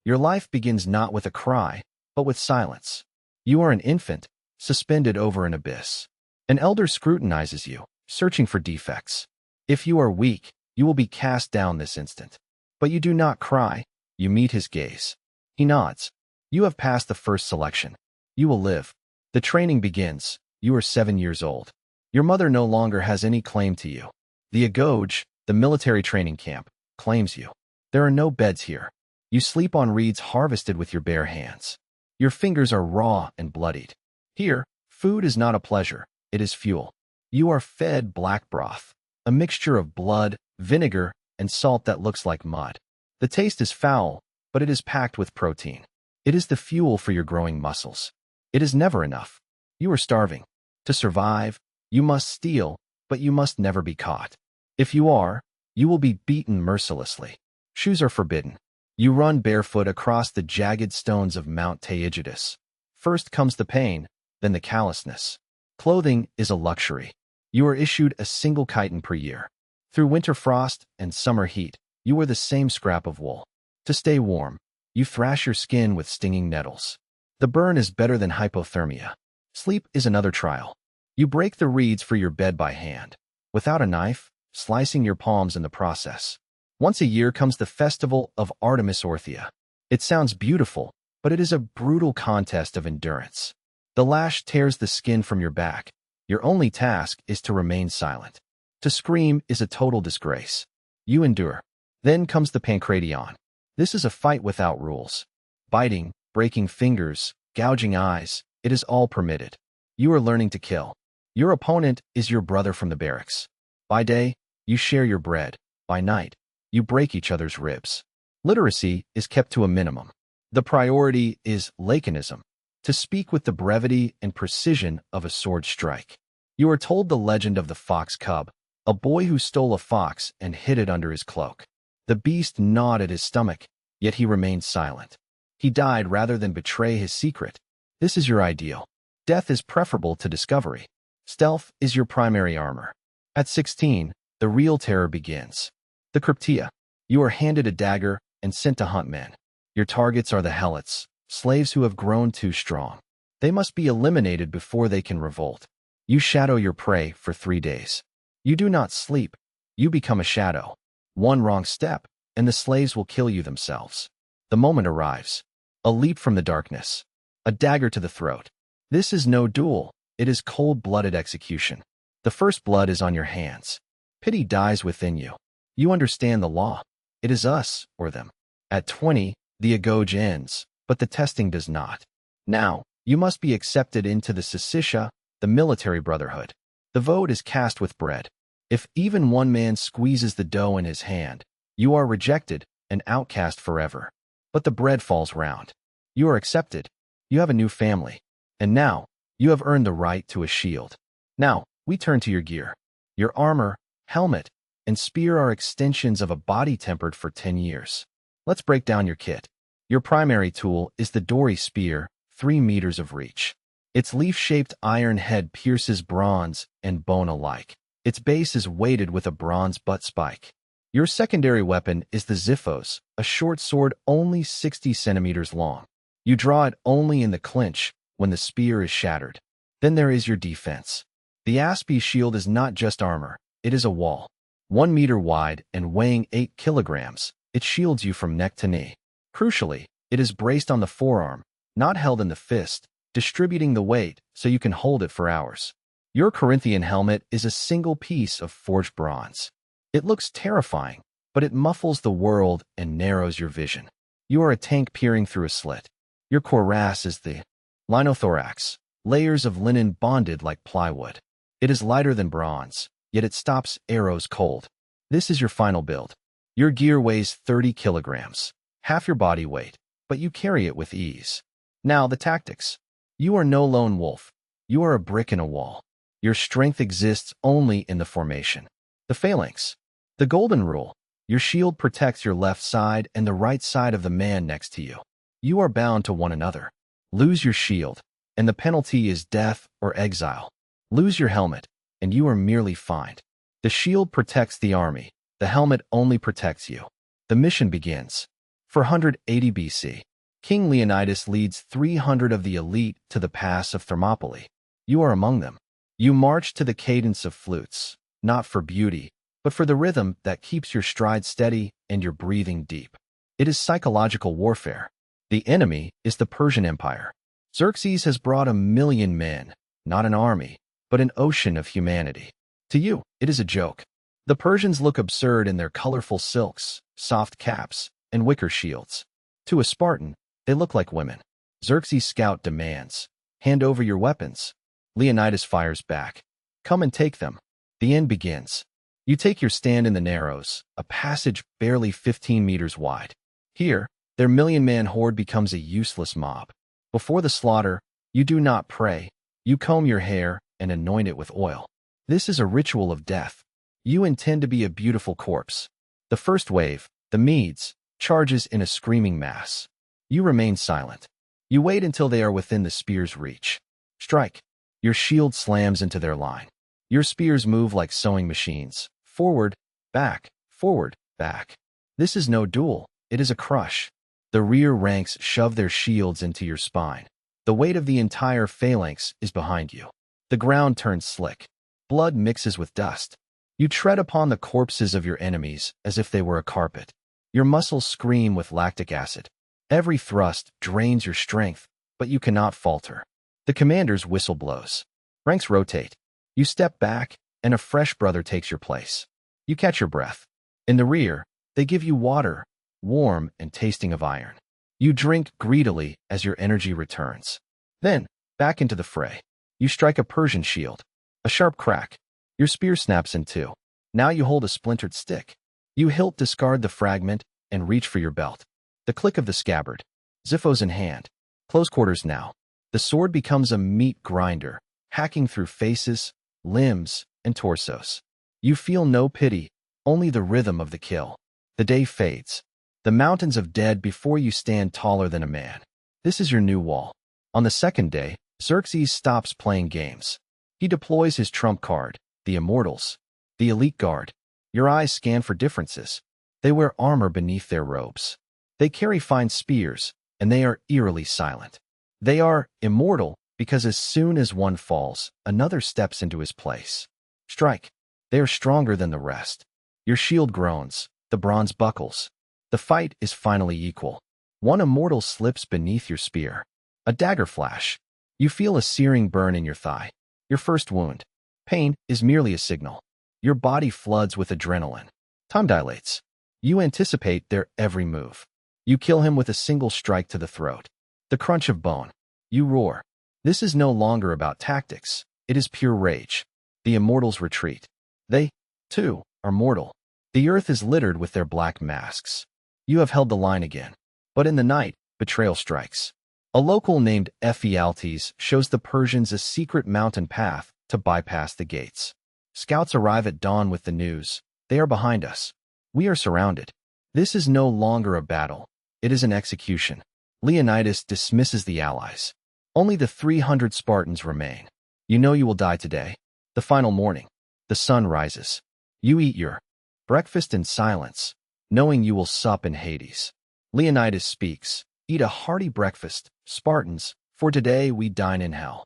Your life begins not with a cry, but with silence. You are an infant, suspended over an abyss. An elder scrutinizes you, searching for defects. If you are weak, you will be cast down this instant. But you do not cry. You meet his gaze. He nods. You have passed the first selection. You will live. The training begins. You are 7 years old. Your mother no longer has any claim to you. The Agoge, the military training camp, claims you. There are no beds here. You sleep on reeds harvested with your bare hands. Your fingers are raw and bloodied. Here, food is not a pleasure, it is fuel. You are fed black broth, a mixture of blood, vinegar, and salt that looks like mud. The taste is foul, but it is packed with protein. It is the fuel for your growing muscles. It is never enough. You are starving. To survive, you must steal, but you must never be caught. If you are, you will be beaten mercilessly. Shoes are forbidden. You run barefoot across the jagged stones of Mount Taygetus. First comes the pain, then the callousness. Clothing is a luxury. You are issued a single chiton per year. Through winter frost and summer heat, you wear the same scrap of wool. To stay warm, you thrash your skin with stinging nettles. The burn is better than hypothermia. Sleep is another trial. You break the reeds for your bed by hand, without a knife, slicing your palms in the process. Once a year comes the festival of Artemis Orthia. It sounds beautiful, but it is a brutal contest of endurance. The lash tears the skin from your back. Your only task is to remain silent. To scream is a total disgrace. You endure. Then comes the pancration. This is a fight without rules. Biting, breaking fingers, gouging eyes, it is all permitted. You are learning to kill. Your opponent is your brother from the barracks. By day, you share your bread. By night, you break each other's ribs. Literacy is kept to a minimum. The priority is laconism, to speak with the brevity and precision of a sword strike. You are told the legend of the fox cub, a boy who stole a fox and hid it under his cloak. The beast gnawed at his stomach, yet he remained silent. He died rather than betray his secret. This is your ideal. Death is preferable to discovery. Stealth is your primary armor. At 16, the real terror begins. The Krypteia. You are handed a dagger and sent to hunt men. Your targets are the helots, slaves who have grown too strong. They must be eliminated before they can revolt. You shadow your prey for 3 days. You do not sleep. You become a shadow. One wrong step, and the slaves will kill you themselves. The moment arrives. A leap from the darkness. A dagger to the throat. This is no duel. It is cold-blooded execution. The first blood is on your hands. Pity dies within you. You understand the law. It is us or them. At 20, the Agoge ends, but the testing does not. Now, you must be accepted into the Syssitia, the military brotherhood. The vote is cast with bread. If even one man squeezes the dough in his hand, you are rejected, an outcast forever. But the bread falls round. You are accepted. You have a new family. And now, you have earned the right to a shield. Now, we turn to your gear. Your armor, helmet, and spear are extensions of a body tempered for 10 years. Let's break down your kit. Your primary tool is the dory spear, 3 meters of reach. Its leaf-shaped iron head pierces bronze and bone alike. Its base is weighted with a bronze butt spike. Your secondary weapon is the xiphos, a short sword only 60 centimeters long. You draw it only in the clinch, when the spear is shattered. Then there is your defense. The aspi shield is not just armor, it is a wall. 1 meter wide and weighing 8 kilograms, it shields you from neck to knee. Crucially, it is braced on the forearm, not held in the fist, distributing the weight so you can hold it for hours. Your Corinthian helmet is a single piece of forged bronze. It looks terrifying, but it muffles the world and narrows your vision. You are a tank peering through a slit. Your cuirass is the linothorax, layers of linen bonded like plywood. It is lighter than bronze, yet it stops arrows cold. This is your final build. Your gear weighs 30 kilograms, half your body weight, but you carry it with ease. Now the tactics. You are no lone wolf. You are a brick in a wall. Your strength exists only in the formation. The Phalanx. The golden rule. Your shield protects your left side and the right side of the man next to you. You are bound to one another. Lose your shield, and the penalty is death or exile. Lose your helmet, and you are merely fined. The shield protects the army. The helmet only protects you. The mission begins. 480 BC, King Leonidas leads 300 of the elite to the pass of Thermopylae. You are among them. You march to the cadence of flutes, not for beauty, but for the rhythm that keeps your stride steady and your breathing deep. It is psychological warfare. The enemy is the Persian Empire. Xerxes has brought 1,000,000 men, not an army, but an ocean of humanity. To you, it is a joke. The Persians look absurd in their colorful silks, soft caps, and wicker shields. To a Spartan, they look like women. Xerxes' scout demands, "Hand over your weapons." Leonidas fires back, "Come and take them." The end begins. You take your stand in the Narrows, a passage barely 15 meters wide. Here, their 1,000,000-man horde becomes a useless mob. Before the slaughter, you do not pray. You comb your hair and anoint it with oil. This is a ritual of death. You intend to be a beautiful corpse. The first wave, the Medes, charges in a screaming mass. You remain silent. You wait until they are within the spear's reach. Strike. Your shield slams into their line. Your spears move like sewing machines. Forward, back, forward, back. This is no duel. It is a crush. The rear ranks shove their shields into your spine. The weight of the entire phalanx is behind you. The ground turns slick. Blood mixes with dust. You tread upon the corpses of your enemies as if they were a carpet. Your muscles scream with lactic acid. Every thrust drains your strength, but you cannot falter. The commander's whistle blows. Ranks rotate. You step back, and a fresh brother takes your place. You catch your breath. In the rear, they give you water, warm and tasting of iron. You drink greedily as your energy returns. Then, back into the fray. You strike a Persian shield. A sharp crack. Your spear snaps in two. Now you hold a splintered stick. You hilt discard the fragment and reach for your belt. The click of the scabbard. Xiphos in hand. Close quarters now. The sword becomes a meat grinder, hacking through faces, limbs, and torsos. You feel no pity, only the rhythm of the kill. The day fades. The mountains of dead before you stand taller than a man. This is your new wall. On the second day, Xerxes stops playing games. He deploys his trump card, the Immortals, the Elite Guard. Your eyes scan for differences. They wear armor beneath their robes. They carry fine spears, and they are eerily silent. They are immortal because as soon as one falls, another steps into his place. Strike. They are stronger than the rest. Your shield groans, the bronze buckles. The fight is finally equal. One immortal slips beneath your spear. A dagger flash. You feel a searing burn in your thigh. Your first wound. Pain is merely a signal. Your body floods with adrenaline. Time dilates. You anticipate their every move. You kill him with a single strike to the throat. The crunch of bone. You roar. This is no longer about tactics. It is pure rage. The immortals retreat. They, too, are mortal. The earth is littered with their black masks. You have held the line again. But in the night, betrayal strikes. A local named Ephialtes shows the Persians a secret mountain path to bypass the gates. Scouts arrive at dawn with the news. They are behind us. We are surrounded. This is no longer a battle. It is an execution. Leonidas dismisses the allies. Only the 300 Spartans remain. You know you will die today. The final morning. The sun rises. You eat your breakfast in silence, knowing you will sup in Hades. Leonidas speaks. Eat a hearty breakfast, Spartans, for today we dine in hell.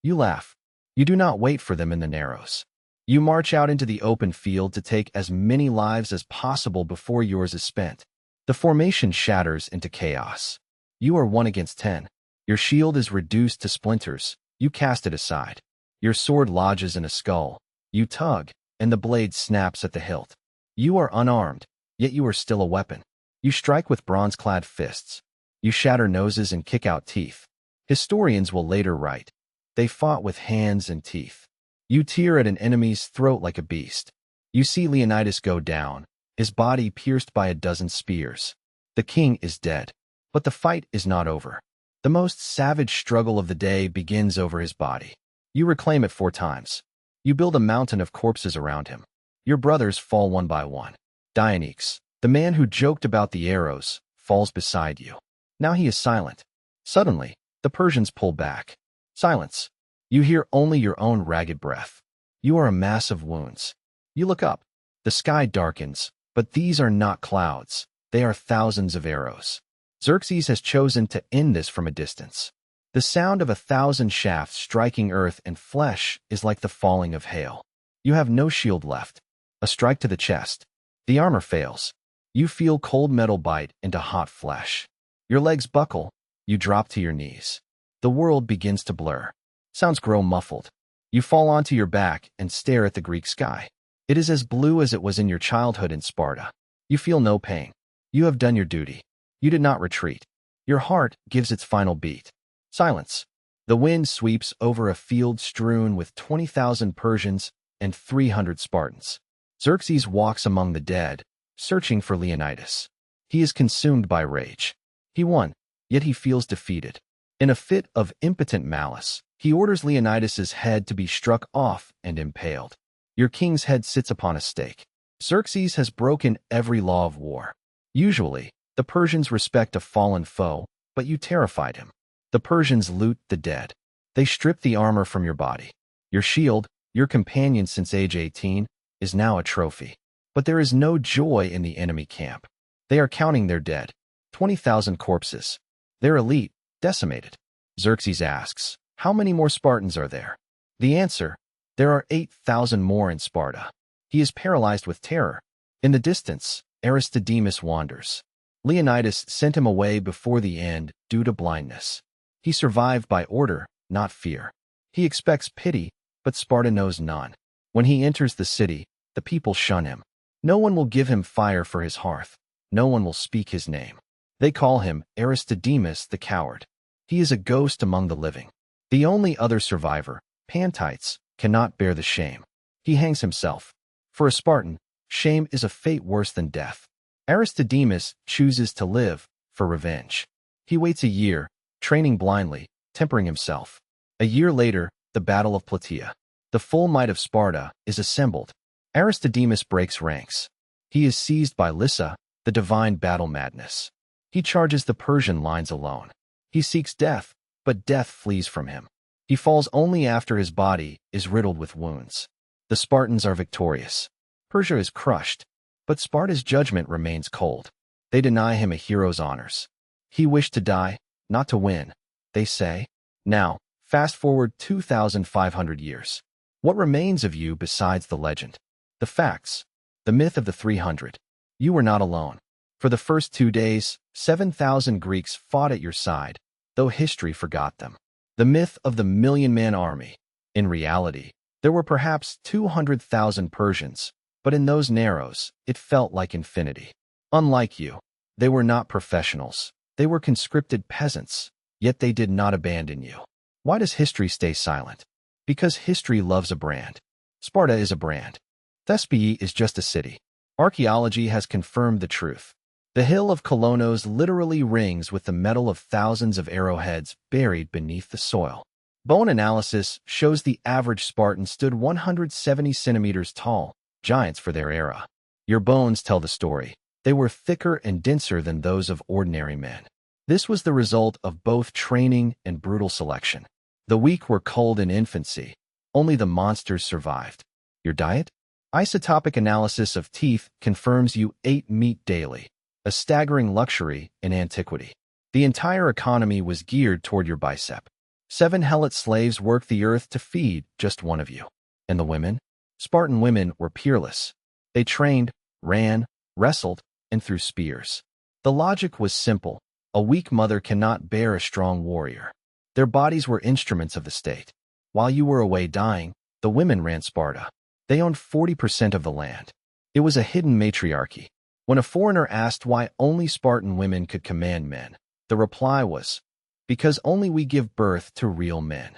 You laugh. You do not wait for them in the Narrows. You march out into the open field to take as many lives as possible before yours is spent. The formation shatters into chaos. You are 1 against 10. Your shield is reduced to splinters. You cast it aside. Your sword lodges in a skull. You tug, and the blade snaps at the hilt. You are unarmed, yet you are still a weapon. You strike with bronze-clad fists. You shatter noses and kick out teeth. Historians will later write, they fought with hands and teeth. You tear at an enemy's throat like a beast. You see Leonidas go down, his body pierced by a dozen spears. The king is dead. But the fight is not over. The most savage struggle of the day begins over his body. You reclaim it 4 times. You build a mountain of corpses around him. Your brothers fall one by one. Dionysus, the man who joked about the arrows, falls beside you. Now he is silent. Suddenly, the Persians pull back. Silence. You hear only your own ragged breath. You are a mass of wounds. You look up. The sky darkens, but these are not clouds. They are thousands of arrows. Xerxes has chosen to end this from a distance. The sound of 1,000 shafts striking earth and flesh is like the falling of hail. You have no shield left. A strike to the chest. The armor fails. You feel cold metal bite into hot flesh. Your legs buckle. You drop to your knees. The world begins to blur. Sounds grow muffled. You fall onto your back and stare at the Greek sky. It is as blue as it was in your childhood in Sparta. You feel no pain. You have done your duty. You did not retreat. Your heart gives its final beat. Silence. The wind sweeps over a field strewn with 20,000 Persians and 300 Spartans. Xerxes walks among the dead, searching for Leonidas. He is consumed by rage. He won, yet he feels defeated. In a fit of impotent malice, he orders Leonidas's head to be struck off and impaled. Your king's head sits upon a stake. Xerxes has broken every law of war. Usually, the Persians respect a fallen foe, but you terrified him. The Persians loot the dead. They strip the armor from your body. Your shield, your companion since age 18, is now a trophy. But there is no joy in the enemy camp. They are counting their dead. 20,000 corpses. Their elite, decimated. Xerxes asks, how many more Spartans are there? The answer, there are 8,000 more in Sparta. He is paralyzed with terror. In the distance, Aristodemus wanders. Leonidas sent him away before the end due to blindness. He survived by order, not fear. He expects pity, but Sparta knows none. When he enters the city, the people shun him. No one will give him fire for his hearth. No one will speak his name. They call him Aristodemus the coward. He is a ghost among the living. The only other survivor, Pantites, cannot bear the shame. He hangs himself. For a Spartan, shame is a fate worse than death. Aristodemus chooses to live for revenge. He waits a year, training blindly, tempering himself. A year later, the Battle of Plataea. The full might of Sparta is assembled. Aristodemus breaks ranks. He is seized by Lyssa, the divine battle madness. He charges the Persian lines alone. He seeks death, but death flees from him. He falls only after his body is riddled with wounds. The Spartans are victorious. Persia is crushed, but Sparta's judgment remains cold. They deny him a hero's honors. He wished to die, not to win, they say. Now, fast forward 2,500 years. What remains of you besides the legend? The facts. The myth of the 300. You were not alone. For the first 2 days, 7,000 Greeks fought at your side, though history forgot them. The myth of the million-man army. In reality, there were perhaps 200,000 Persians, but in those narrows, it felt like infinity. Unlike you, they were not professionals. They were conscripted peasants, yet they did not abandon you. Why does history stay silent? Because history loves a brand. Sparta is a brand. Thermopylae is just a city. Archaeology has confirmed the truth. The hill of Kolonos literally rings with the metal of thousands of arrowheads buried beneath the soil. Bone analysis shows the average Spartan stood 170 centimeters tall, giants for their era. Your bones tell the story. They were thicker and denser than those of ordinary men. This was the result of both training and brutal selection. The weak were culled in infancy. Only the monsters survived. Your diet? Isotopic analysis of teeth confirms you ate meat daily, a staggering luxury in antiquity. The entire economy was geared toward your bicep. 7 helot slaves worked the earth to feed just one of you. And the women? Spartan women were peerless. They trained, ran, wrestled, and threw spears. The logic was simple. A weak mother cannot bear a strong warrior. Their bodies were instruments of the state. While you were away dying, the women ran Sparta. They owned 40% of the land. It was a hidden matriarchy. When a foreigner asked why only Spartan women could command men, the reply was, because only we give birth to real men.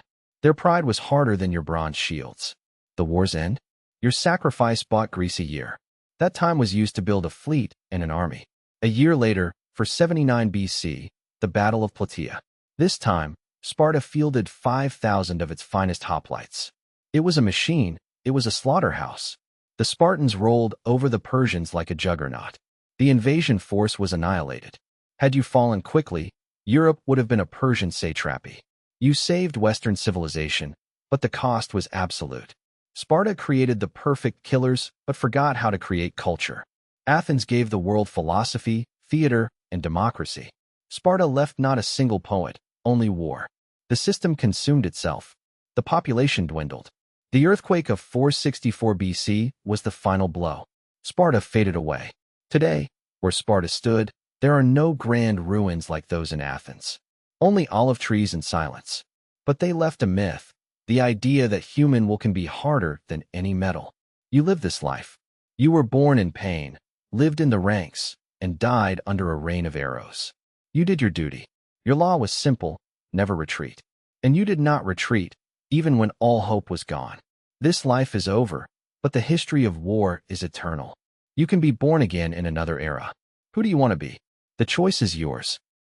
Their pride was harder than your bronze shields. The war's end? Your sacrifice bought Greece a year. That time was used to build a fleet and an army. A year later, for 79 BC, the Battle of Plataea. This time, Sparta fielded 5,000 of its finest hoplites. It was a machine. It was a slaughterhouse. The Spartans rolled over the Persians like a juggernaut. The invasion force was annihilated. Had you fallen quickly, Europe would have been a Persian satrapy. You saved Western civilization, but the cost was absolute. Sparta created the perfect killers, but forgot how to create culture. Athens gave the world philosophy, theater, and democracy. Sparta left not a single poet, only war. The system consumed itself. The population dwindled. The earthquake of 464 BC was the final blow. Sparta faded away. Today, where Sparta stood, there are no grand ruins like those in Athens. Only olive trees and silence. But they left a myth, the idea that human will can be harder than any metal. You lived this life. You were born in pain, lived in the ranks, and died under a rain of arrows. You did your duty. Your law was simple, never retreat. And you did not retreat, even when all hope was gone. This life is over, but the history of war is eternal. You can be born again in another era. Who do you want to be? The choice is yours.